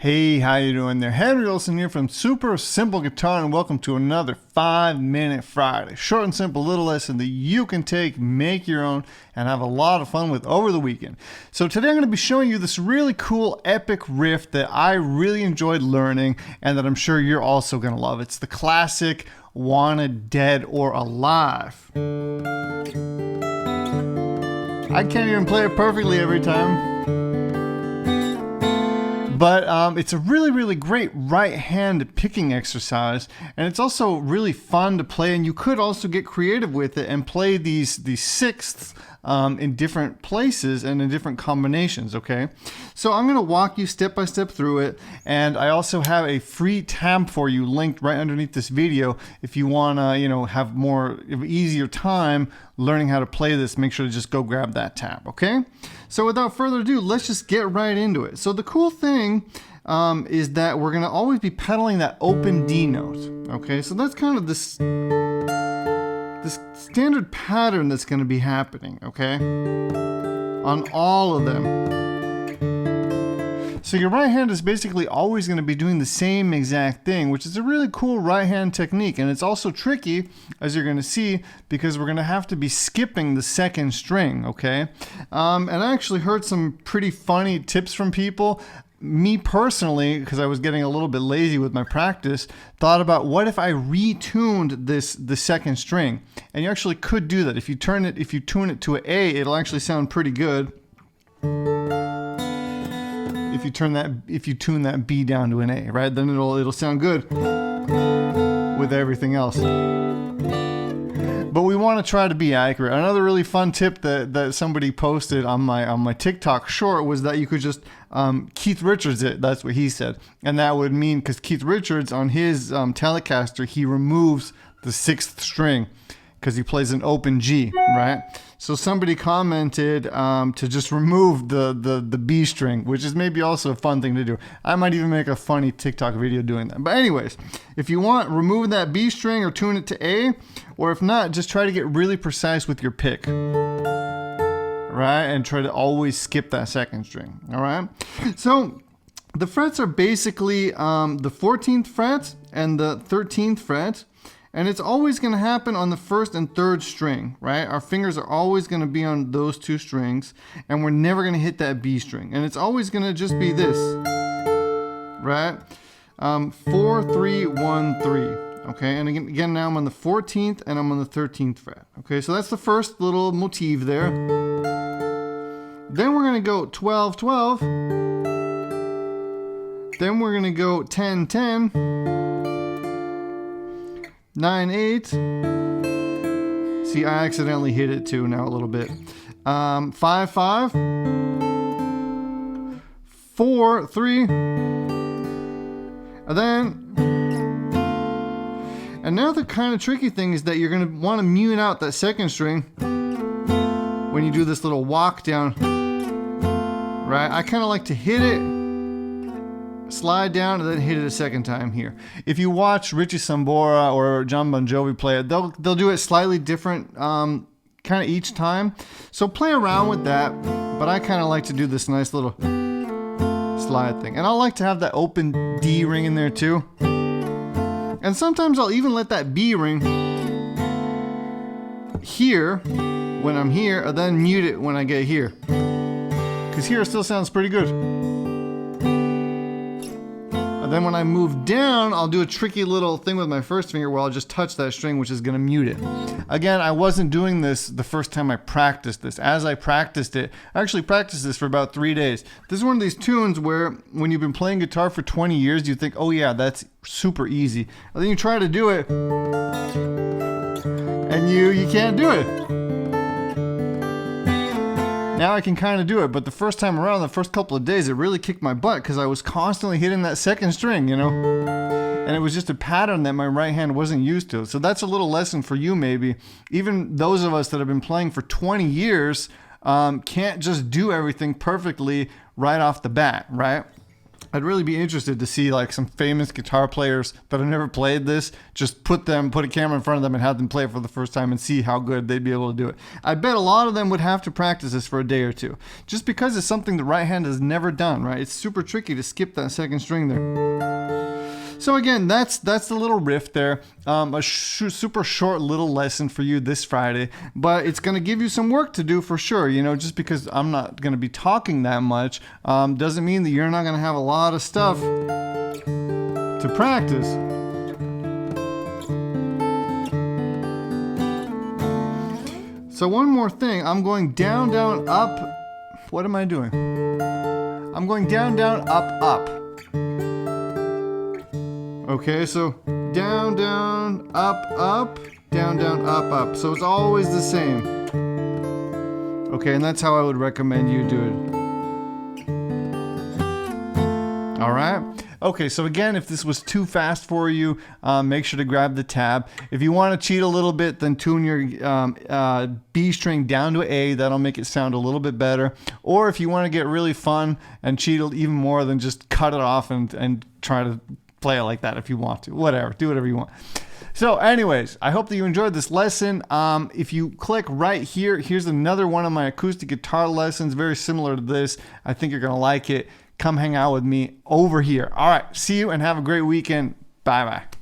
Hey, how you doing there? Henry Olson here from Super Simple Guitar, and welcome to another 5-Minute Friday. Short and simple little lesson that you can take, make your own, and have a lot of fun with over the weekend. So today I'm going to be showing you this really cool epic riff that I really enjoyed learning and that I'm sure you're also going to love. It's the classic Wanted Dead or Alive. I can't even play it perfectly every time. But it's a really great right hand picking exercise, and it's also really fun to play, and you could also get creative with it and play these sixths in different places and in different combinations, okay? So I'm going to walk you step by step through it, and I also have a free tab for you linked right underneath this video if you want to, have more easier time learning how to play this. Make sure to just go grab that tab, okay? So without further ado, let's just get right into it. So the cool thing is that we're going to always be pedaling that open D note, okay? So that's kind of this standard pattern that's going to be happening, okay, on all of them. So your right hand is basically always going to be doing the same exact thing, which is a really cool right hand technique, and it's also tricky, as you're going to see, because we're going to have to be skipping the second string, okay? And I actually heard some pretty funny tips from people. Me personally, because I was getting a little bit lazy with my practice, thought about what if I retuned the second string. And you actually could do that. If you tune it to an A, it'll actually sound pretty good. If you tune that B down to an A, right? Then it'll sound good with everything else. But we want to try to be accurate. Another really fun tip that somebody posted on my TikTok short was that you could just Keith Richards it. That's what he said, and that would mean, because Keith Richards on his Telecaster, he removes the sixth string because he plays an open G, right? So somebody commented to just remove the B string, which is maybe also a fun thing to do. I might even make a funny TikTok video doing that. But anyways, if you want, remove that B string or tune it to A, or if not, just try to get really precise with your pick, right? And try to always skip that second string, all right? So the frets are basically the 14th fret and the 13th fret. And it's always going to happen on the first and third string, right? Our fingers are always going to be on those two strings, and we're never going to hit that B string. And it's always going to just be this, right? 4, 3, 1, 3. Okay, and again, now I'm on the 14th and I'm on the 13th fret. Okay, so that's the first little motif there. Then we're going to go 12, 12. Then we're going to go 10, 10. 9, 8. See, I accidentally hit it too now a little bit. 5, 5. 4, 3. And now the kind of tricky thing is that you're going to want to mute out that second string when you do this little walk down, right? I kind of like to hit it, slide down, and then hit it a second time here. If you watch Richie Sambora or John Bon Jovi play it, they'll do it slightly different kind of each time. So play around with that, but I kind of like to do this nice little slide thing. And I like to have that open D ring in there too. And sometimes I'll even let that B ring here when I'm here, and then mute it when I get here. Because here it still sounds pretty good. And then when I move down, I'll do a tricky little thing with my first finger where I'll just touch that string, which is going to mute it. Again, I wasn't doing this the first time I practiced this. As I practiced it, I actually practiced this for about 3 days. This is one of these tunes where when you've been playing guitar for 20 years, you think, oh yeah, that's super easy. And then you try to do it, and you can't do it. Now I can kind of do it, but the first time around, the first couple of days, it really kicked my butt because I was constantly hitting that second string, and it was just a pattern that my right hand wasn't used to. So that's a little lesson for you maybe. Even those of us that have been playing for 20 years can't just do everything perfectly right off the bat, right? I'd really be interested to see like some famous guitar players that have never played this, just put a camera in front of them and have them play it for the first time and see how good they'd be able to do it. I bet a lot of them would have to practice this for a day or two, just because it's something the right hand has never done, right? It's super tricky to skip that second string there. So again, that's the little riff there. A super short little lesson for you this Friday, but it's going to give you some work to do for sure. You know, just because I'm not going to be talking that much doesn't mean that you're not going to have a lot of stuff to practice. So one more thing, I'm going down, down, up. What am I doing? I'm going down, down, up, up. Okay, so down, down, up, up, down, down, up, up. So it's always the same. Okay, and that's how I would recommend you do it. All right. Okay, so again, if this was too fast for you, make sure to grab the tab. If you want to cheat a little bit, then tune your B string down to A. That'll make it sound a little bit better. Or if you want to get really fun and cheat even more, then just cut it off and try to play it like that if you want to. Whatever, do whatever you want. So anyways, I hope that you enjoyed this lesson. If you click right here, here's another one of my acoustic guitar lessons, very similar to this. I think you're going to like it. Come hang out with me over here. All right, see you and have a great weekend. Bye-bye.